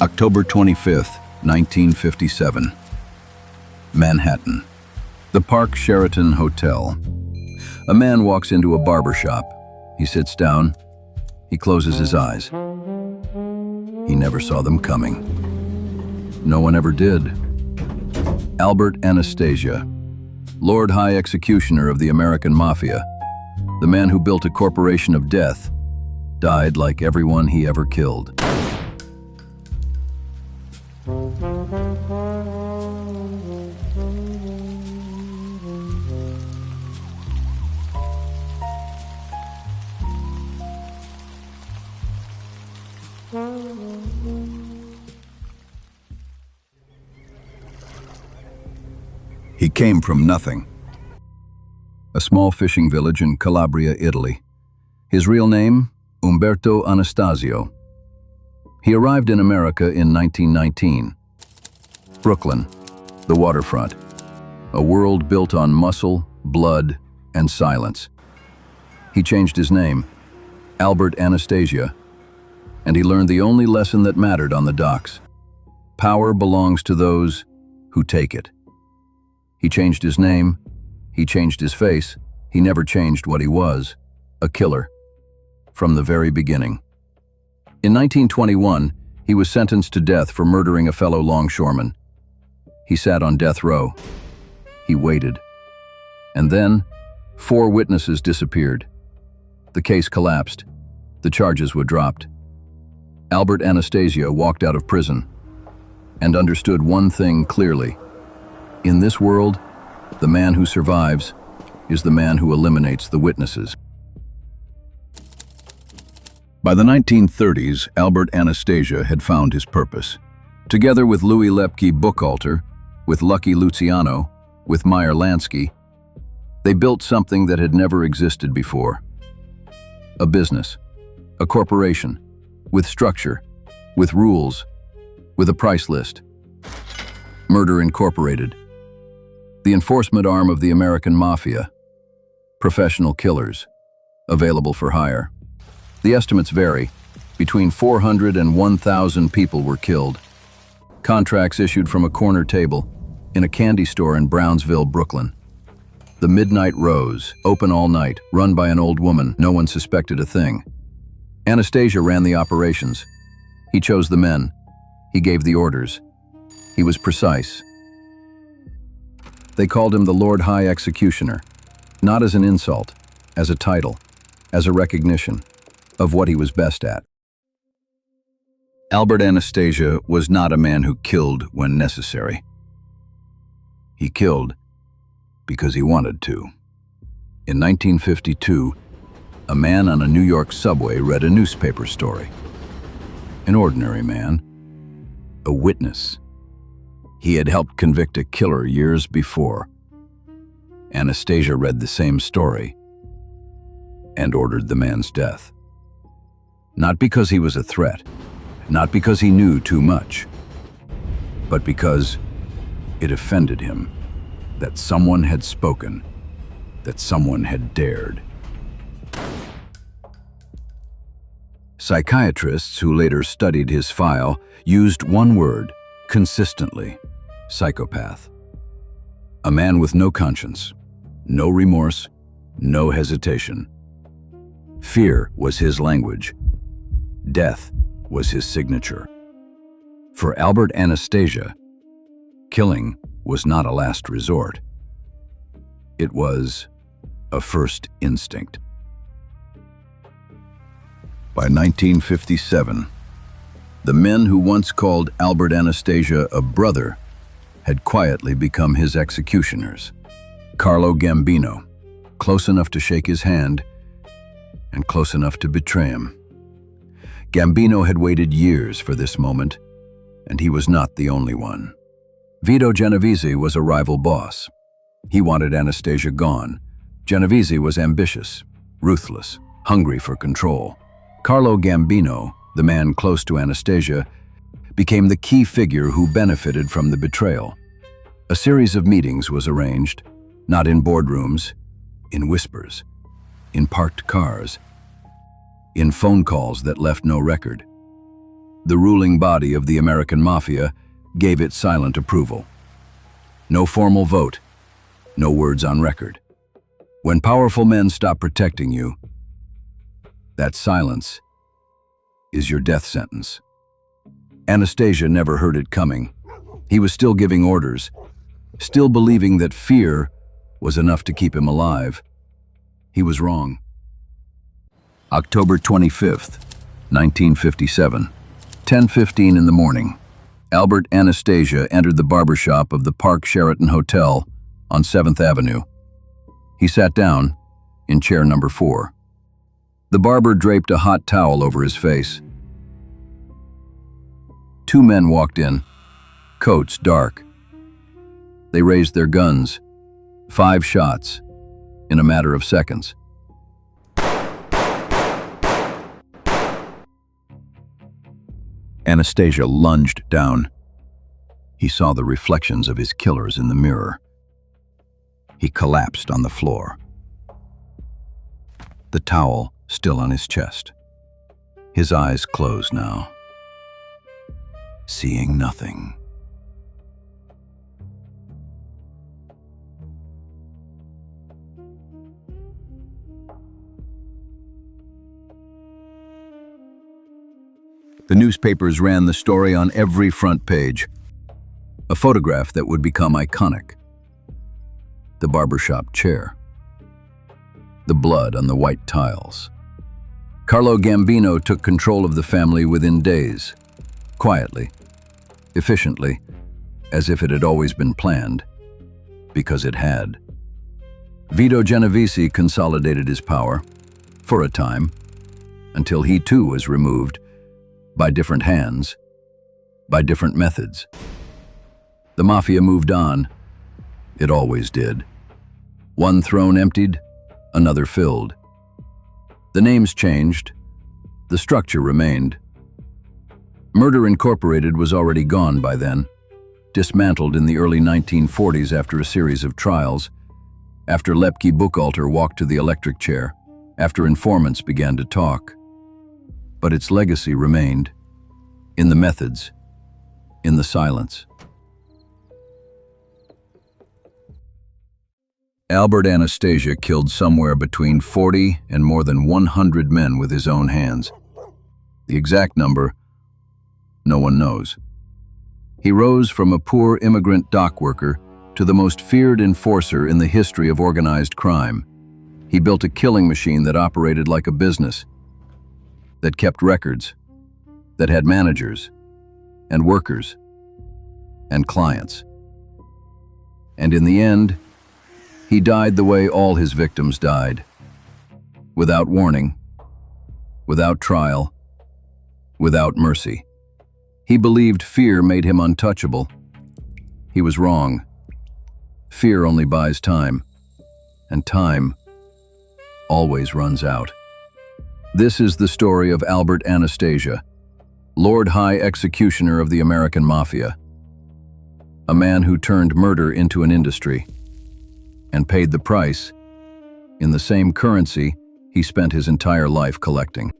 October 25th, 1957. Manhattan. The Park Sheraton Hotel. A man walks into a barbershop. He sits down. He closes his eyes. He never saw them coming. No one ever did. Albert Anastasia, Lord High Executioner of the American Mafia, the man who built a corporation of death, died like everyone he ever killed. He came from nothing. A small fishing village in Calabria, Italy. His real name, Umberto Anastasio. He arrived in America in 1919. Brooklyn, the waterfront. A world built on muscle, blood, and silence. He changed his name, Albert Anastasia, and he learned the only lesson that mattered on the docks. Power belongs to those who take it. He changed his name, he changed his face, he never changed what he was, a killer, from the very beginning. In 1921, he was sentenced to death for murdering a fellow longshoreman. He sat on death row. He waited. And then, 4 witnesses disappeared. The case collapsed. The charges were dropped. Albert Anastasia walked out of prison and understood one thing clearly. In this world, the man who survives is the man who eliminates the witnesses. By the 1930s, Albert Anastasia had found his purpose. Together with Louis Lepke Buchalter, with Lucky Luciano, with Meyer Lansky, they built something that had never existed before. A business, a corporation, with structure, with rules, with a price list. Murder Incorporated. The enforcement arm of the American Mafia. Professional killers, available for hire. The estimates vary. Between 400 and 1,000 people were killed. Contracts issued from a corner table in a candy store in Brownsville, Brooklyn. The Midnight Rose, open all night, run by an old woman. No one suspected a thing. Anastasia ran the operations. He chose the men. He gave the orders. He was precise. They called him the Lord High Executioner, not as an insult, as a title, as a recognition of what he was best at. Albert Anastasia was not a man who killed when necessary. He killed because he wanted to. In 1952, a man on a New York subway read a newspaper story. An ordinary man, a witness. He had helped convict a killer years before. Anastasia read the same story and ordered the man's death. Not because he was a threat, not because he knew too much, but because it offended him that someone had spoken, that someone had dared. Psychiatrists who later studied his file used one word consistently: psychopath. A man with no conscience, no remorse, no hesitation. Fear was his language. Death was his signature. For Albert Anastasia, killing was not a last resort. It was a first instinct. By 1957, the men who once called Albert Anastasia a brother had quietly become his executioners. Carlo Gambino, close enough to shake his hand and close enough to betray him. Gambino had waited years for this moment, and he was not the only one. Vito Genovese was a rival boss. He wanted Anastasia gone. Genovese was ambitious, ruthless, hungry for control. Carlo Gambino, the man close to Anastasia, became the key figure who benefited from the betrayal. A series of meetings was arranged, not in boardrooms, in whispers, in parked cars, in phone calls that left no record. The ruling body of the American Mafia gave it silent approval. No formal vote, no words on record. When powerful men stop protecting you, that silence is your death sentence. Anastasia never heard it coming. He was still giving orders, still believing that fear was enough to keep him alive. He was wrong. October 25th, 1957, 10:15 in the morning. Albert Anastasia entered the barbershop of the Park Sheraton Hotel on 7th Avenue. He sat down in chair number 4. The barber draped a hot towel over his face. 2 men walked in, coats dark. They raised their guns. 5 shots in a matter of seconds. Anastasia lunged down. He saw the reflections of his killers in the mirror. He collapsed on the floor, the towel still on his chest. His eyes closed now, seeing nothing. The newspapers ran the story on every front page. A photograph that would become iconic. The barbershop chair. The blood on the white tiles. Carlo Gambino took control of the family within days. Quietly, efficiently, as if it had always been planned. Because it had. Vito Genovese consolidated his power, for a time, until he too was removed, by different hands, by different methods. The Mafia moved on. It always did. One throne emptied, another filled. The names changed. The structure remained. Murder Incorporated was already gone by then, dismantled in the early 1940s after a series of trials, after Lepke Buchalter walked to the electric chair, after informants began to talk. But its legacy remained, in the methods, in the silence. Albert Anastasia killed somewhere between 40 and more than 100 men with his own hands. The exact number, no one knows. He rose from a poor immigrant dock worker to the most feared enforcer in the history of organized crime. He built a killing machine that operated like a business, that kept records, that had managers, and workers, and clients. And in the end, he died the way all his victims died. Without warning, without trial, without mercy. He believed fear made him untouchable. He was wrong. Fear only buys time, and time always runs out. This is the story of Albert Anastasia, Lord High Executioner of the American Mafia, a man who turned murder into an industry and paid the price in the same currency he spent his entire life collecting.